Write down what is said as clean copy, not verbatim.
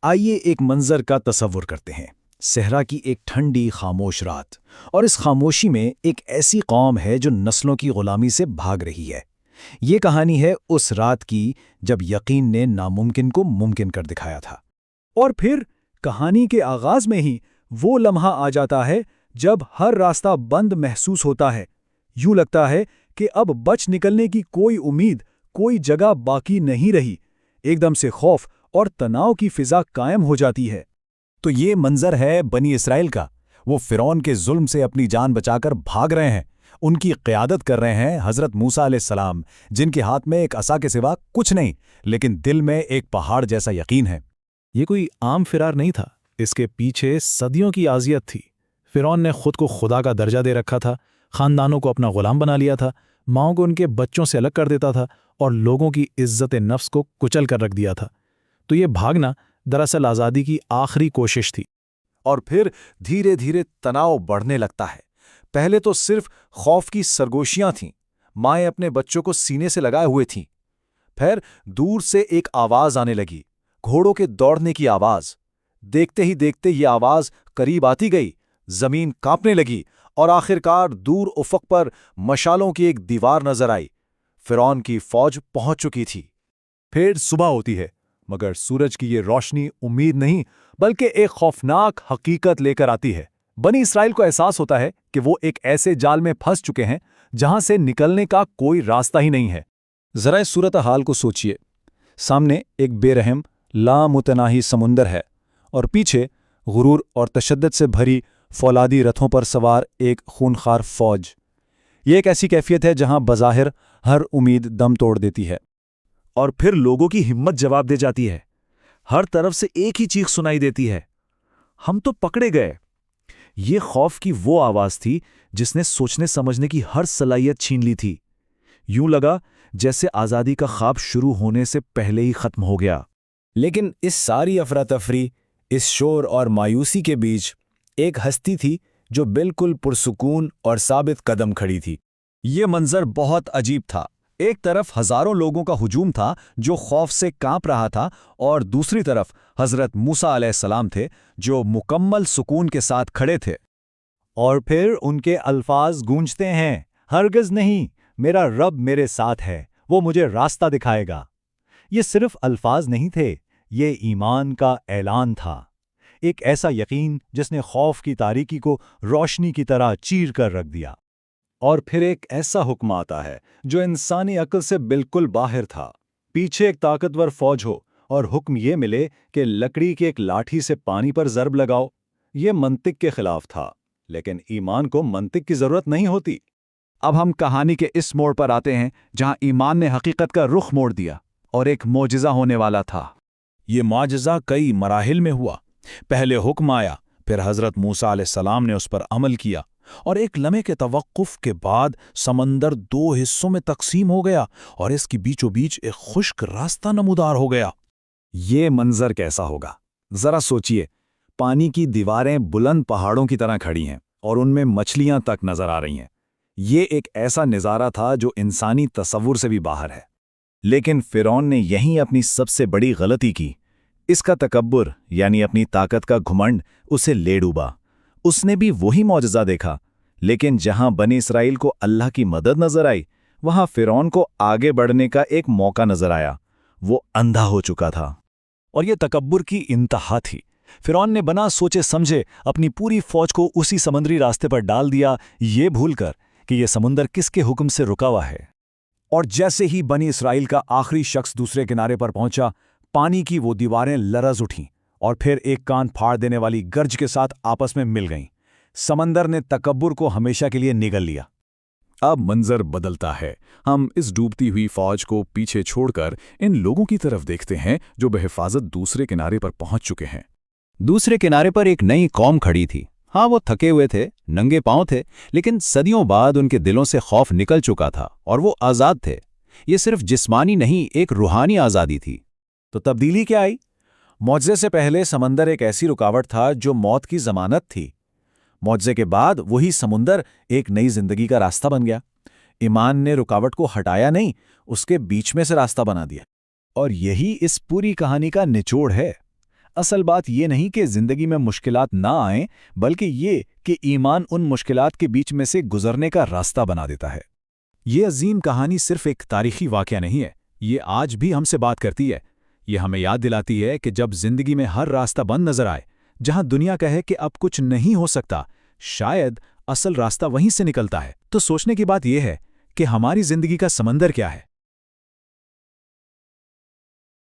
آئیے ایک منظر کا تصور کرتے ہیں، صحرا کی ایک ٹھنڈی خاموش رات، اور اس خاموشی میں ایک ایسی قوم ہے جو نسلوں کی غلامی سے بھاگ رہی ہے۔ یہ کہانی ہے اس رات کی جب یقین نے ناممکن کو ممکن کر دکھایا تھا۔ اور پھر کہانی کے آغاز میں ہی وہ لمحہ آ جاتا ہے جب ہر راستہ بند محسوس ہوتا ہے۔ یوں لگتا ہے کہ اب بچ نکلنے کی کوئی امید، کوئی جگہ باقی نہیں رہی۔ ایک دم سے خوف اور تناؤ کی فضا قائم ہو جاتی ہے۔ تو یہ منظر ہے بنی اسرائیل کا۔ وہ فرعون کے ظلم سے اپنی جان بچا کر بھاگ رہے ہیں۔ ان کی قیادت کر رہے ہیں حضرت موسیٰ علیہ السلام، جن کے ہاتھ میں ایک عصا کے سوا کچھ نہیں، لیکن دل میں ایک پہاڑ جیسا یقین ہے۔ یہ کوئی عام فرار نہیں تھا، اس کے پیچھے صدیوں کی اذیت تھی۔ فرعون نے خود کو خدا کا درجہ دے رکھا تھا، خاندانوں کو اپنا غلام بنا لیا تھا، ماؤں کو ان کے بچوں سے الگ کر دیتا تھا اور لوگوں کی عزت نفس کو کچل کر رکھ دیا تھا۔ تو یہ بھاگنا دراصل آزادی کی آخری کوشش تھی۔ اور پھر دھیرے دھیرے تناؤ بڑھنے لگتا ہے۔ پہلے تو صرف خوف کی سرگوشیاں تھیں، مائیں اپنے بچوں کو سینے سے لگائے ہوئے تھیں۔ پھر دور سے ایک آواز آنے لگی، گھوڑوں کے دوڑنے کی آواز۔ دیکھتے ہی دیکھتے یہ آواز قریب آتی گئی، زمین کانپنے لگی اور آخرکار دور افق پر مشالوں کی ایک دیوار نظر آئی۔ فرعون کی فوج پہنچ چکی تھی۔ پھر صبح ہوتی ہے، مگر سورج کی یہ روشنی امید نہیں بلکہ ایک خوفناک حقیقت لے کر آتی ہے۔ بنی اسرائیل کو احساس ہوتا ہے کہ وہ ایک ایسے جال میں پھنس چکے ہیں جہاں سے نکلنے کا کوئی راستہ ہی نہیں ہے۔ ذرا اس صورتحال کو سوچئے۔ سامنے ایک بے رحم، لامتناہی سمندر ہے، اور پیچھے غرور اور تشدد سے بھری فولادی رتھوں پر سوار ایک خونخوار فوج۔ یہ ایک ایسی کیفیت ہے جہاں بظاہر ہر امید دم توڑ دیتی ہے۔ اور پھر لوگوں کی ہمت جواب دے جاتی ہے۔ ہر طرف سے ایک ہی چیخ سنائی دیتی ہے، ہم تو پکڑے گئے۔ یہ خوف کی وہ آواز تھی جس نے سوچنے سمجھنے کی ہر صلاحیت چھین لی تھی۔ یوں لگا جیسے آزادی کا خواب شروع ہونے سے پہلے ہی ختم ہو گیا۔ لیکن اس ساری افراتفری، اس شور اور مایوسی کے بیچ ایک ہستی تھی جو بالکل پرسکون اور ثابت قدم کھڑی تھی۔ یہ منظر بہت عجیب تھا۔ ایک طرف ہزاروں لوگوں کا ہجوم تھا جو خوف سے کانپ رہا تھا، اور دوسری طرف حضرت موسیٰ علیہ السلام تھے جو مکمل سکون کے ساتھ کھڑے تھے۔ اور پھر ان کے الفاظ گونجتے ہیں، ہرگز نہیں، میرا رب میرے ساتھ ہے، وہ مجھے راستہ دکھائے گا۔ یہ صرف الفاظ نہیں تھے، یہ ایمان کا اعلان تھا۔ ایک ایسا یقین جس نے خوف کی تاریکی کو روشنی کی طرح چیر کر رکھ دیا۔ اور پھر ایک ایسا حکم آتا ہے جو انسانی عقل سے بالکل باہر تھا۔ پیچھے ایک طاقتور فوج ہو اور حکم یہ ملے کہ لکڑی کی ایک لاٹھی سے پانی پر ضرب لگاؤ۔ یہ منطق کے خلاف تھا، لیکن ایمان کو منطق کی ضرورت نہیں ہوتی۔ اب ہم کہانی کے اس موڑ پر آتے ہیں جہاں ایمان نے حقیقت کا رخ موڑ دیا اور ایک معجزہ ہونے والا تھا۔ یہ معجزہ کئی مراحل میں ہوا۔ پہلے حکم آیا، پھر حضرت موسیٰ علیہ السلام نے اس پر عمل کیا، اور ایک لمحے کے توقف کے بعد سمندر دو حصوں میں تقسیم ہو گیا اور اس کی بیچوں بیچ ایک خشک راستہ نمودار ہو گیا۔ یہ منظر کیسا ہوگا؟ ذرا سوچئے۔ پانی کی دیواریں بلند پہاڑوں کی طرح کھڑی ہیں اور ان میں مچھلیاں تک نظر آ رہی ہیں۔ یہ ایک ایسا نظارہ تھا جو انسانی تصور سے بھی باہر ہے۔ لیکن فرعون نے یہیں اپنی سب سے بڑی غلطی کی۔ اس کا تکبر، یعنی اپنی طاقت کا گھمنڈ، اسے لے ڈوبا۔ اس نے بھی وہی معجزہ دیکھا، لیکن جہاں بنی اسرائیل کو اللہ کی مدد نظر آئی، وہاں فرعون کو آگے بڑھنے کا ایک موقع نظر آیا۔ وہ اندھا ہو چکا تھا۔ اور یہ تکبر کی انتہا تھی۔ فرعون نے بنا سوچے سمجھے اپنی پوری فوج کو اسی سمندری راستے پر ڈال دیا، یہ بھول کر کہ یہ سمندر کس کے حکم سے رکا ہوا ہے۔ اور جیسے ہی بنی اسرائیل کا آخری شخص دوسرے کنارے پر پہنچا، پانی کی وہ دیواریں لرز اٹھیں اور پھر ایک کان پھاڑ دینے والی گرج کے ساتھ آپس میں مل گئیں۔ سمندر نے تکبر کو ہمیشہ کے لیے نگل لیا۔ اب منظر بدلتا ہے۔ ہم اس ڈوبتی ہوئی فوج کو پیچھے چھوڑ کر ان لوگوں کی طرف دیکھتے ہیں جو بحفاظت دوسرے کنارے پر پہنچ چکے ہیں۔ دوسرے کنارے پر ایک نئی قوم کھڑی تھی۔ ہاں، وہ تھکے ہوئے تھے، ننگے پاؤں تھے، لیکن صدیوں بعد ان کے دلوں سے خوف نکل چکا تھا اور وہ آزاد تھے۔ یہ صرف جسمانی نہیں، ایک روحانی آزادی تھی۔ تو تبدیلی کیا آئی؟ معجزے سے پہلے سمندر ایک ایسی رکاوٹ تھا جو موت کی ضمانت تھی۔ معجزے کے بعد وہی سمندر ایک نئی زندگی کا راستہ بن گیا۔ ایمان نے رکاوٹ کو ہٹایا نہیں، اس کے بیچ میں سے راستہ بنا دیا۔ اور یہی اس پوری کہانی کا نچوڑ ہے۔ اصل بات یہ نہیں کہ زندگی میں مشکلات نہ آئیں، بلکہ یہ کہ ایمان ان مشکلات کے بیچ میں سے گزرنے کا راستہ بنا دیتا ہے۔ یہ عظیم کہانی صرف ایک تاریخی واقعہ نہیں ہے، یہ آج بھی ہم سے بات کرتی ہے۔ یہ ہمیں یاد دلاتی ہے کہ جب زندگی میں ہر راستہ بند نظر آئے، جہاں دنیا کہے کہ اب کچھ نہیں ہو سکتا، شاید اصل راستہ وہیں سے نکلتا ہے۔ تو سوچنے کی بات یہ ہے کہ ہماری زندگی کا سمندر کیا ہے؟